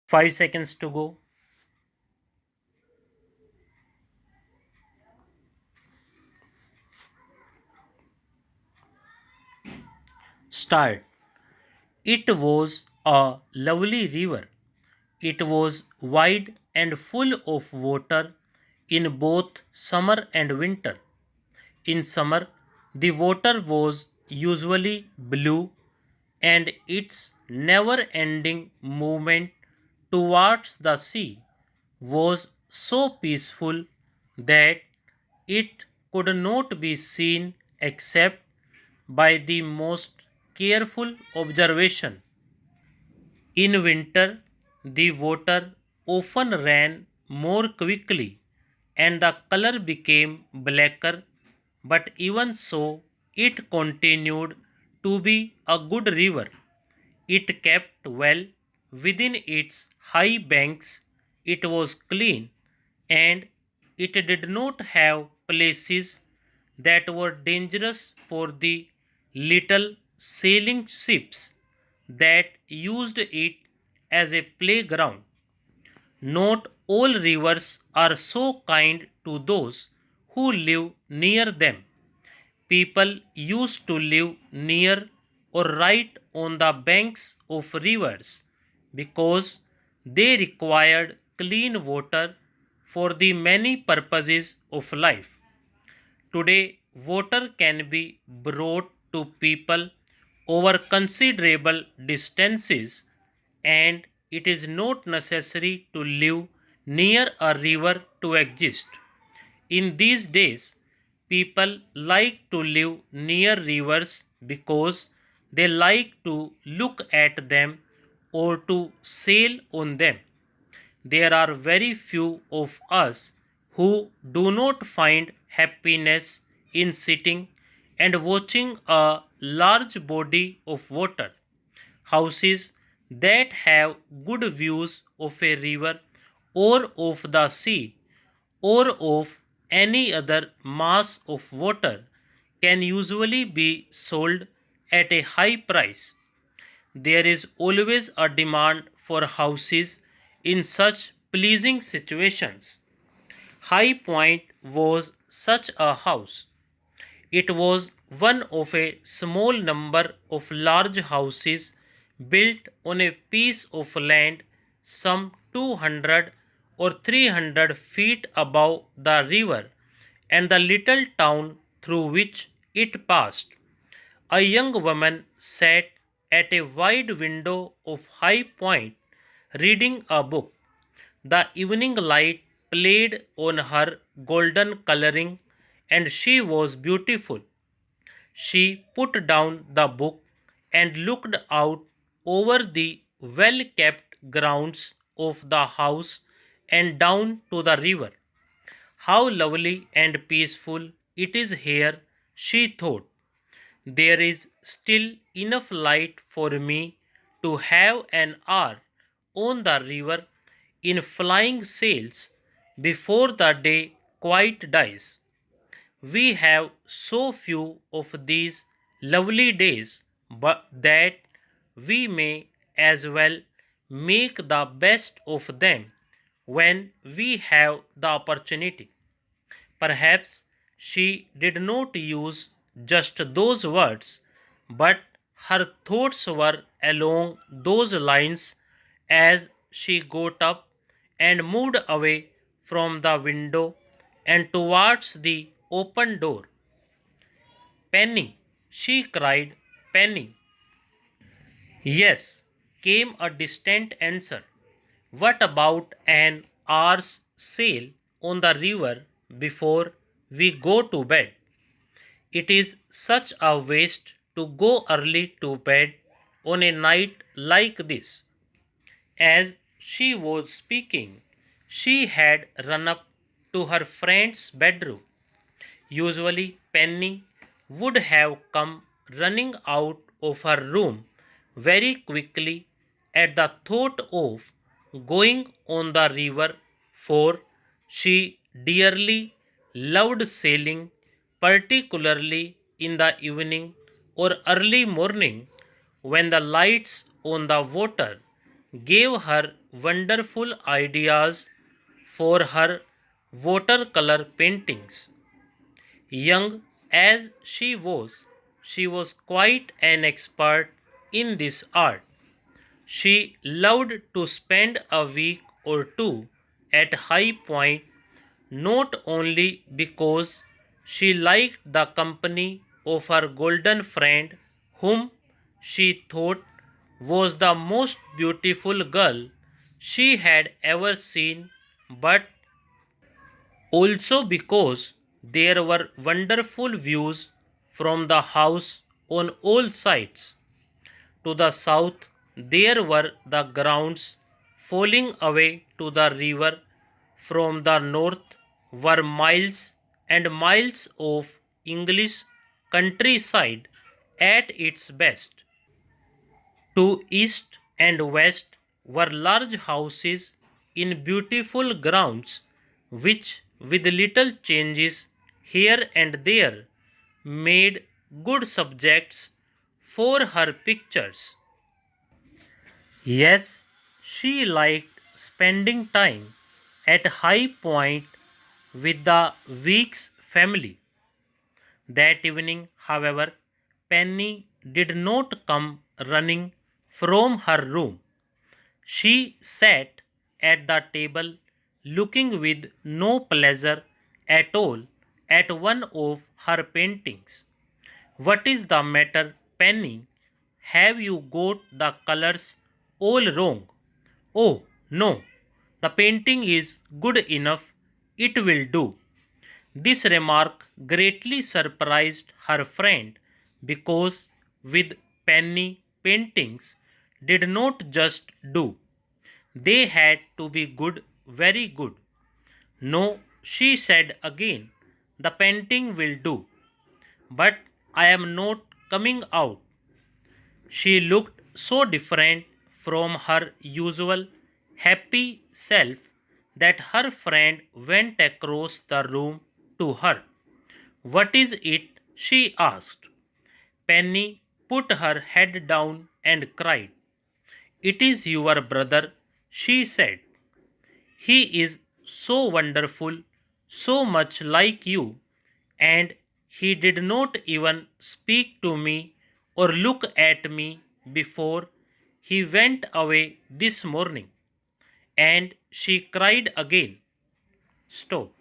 5 seconds to go. Start. It was a lovely river. It was wide and full of water in both summer and winter. In summer, the water was usually blue, and its never ending movement towards the sea was so peaceful that it could not be seen except by the most careful observation. In winter, the water often ran more quickly and the color became blacker, but even so, it continued to be a good river. It kept well within its high banks, it was clean, and it did not have places that were dangerous for the little sailing ships that used it as a playground. Not all rivers are so kind to those who live near them. People used to live near or right on the banks of rivers because they required clean water for the many purposes of life. Today, water can be brought to people over considerable distances, and it is not necessary to live near a river to exist. In these days, people like to live near rivers because they like to look at them or to sail on them. There are very few of us who do not find happiness in sitting and watching a large body of water. Houses that have good views of a river or of the sea or of any other mass of water can usually be sold at a high price. There is always a demand for houses in such pleasing situations. High Point was such a house. It was one of a small number of large houses built on a piece of land some 200 or 300 feet above the river and the little town through which it passed. A young woman sat at a wide window of High Point reading a book. The evening light played on her golden coloring and she was beautiful. She put down the book and looked out over the well kept grounds of the house and down to the river. How lovely and peaceful it is here, she thought. There is still enough light for me to have an hour on the river in flying sails before the day quite dies. We have so few of these lovely days, but that we may as well make the best of them when we have the opportunity. Perhaps she did not use just those words, but her thoughts were along those lines as she got up and moved away from the window and towards the open door. Penny, she cried, Penny. Yes, came a distant answer. What about an hour's sail on the river before we go to bed? It is such a waste to go early to bed on a night like this. As she was speaking, she had run up to her friend's bedroom. Usually, Penny would have come running out of her room very quickly at the thought of going on the river, for she dearly loved sailing, particularly in the evening or early morning when the lights on the water gave her wonderful ideas for her watercolor paintings. Young as she was quite an expert in this art. She loved to spend a week or two at High Point not only because she liked the company of her golden friend, whom she thought was the most beautiful girl she had ever seen, but also because there were wonderful views from the house on all sides. To the south, there were the grounds falling away to the river. From the north were miles and miles of English countryside at its best. To east and west were large houses in beautiful grounds, which, with little changes here and there, made good subjects for her pictures. Yes, she liked spending time at High Point with the Weeks family. That evening, however, Penny did not come running from her room. She sat at the table looking with no pleasure at all at one of her paintings. What is the matter, Penny? Have you got the colors all wrong? Oh, no, the painting is good enough, it will do. This remark greatly surprised her friend because with Penny paintings did not just do, they had to be good, very good. No, she said again, the painting will do, but I am not coming out. She looked so different from her usual happy self that her friend went across the room to her. What is it? She asked. Penny put her head down and cried. It is your brother, she said. He is so wonderful, so much like you, and he did not even speak to me or look at me before he went away this morning. And she cried again. Stop.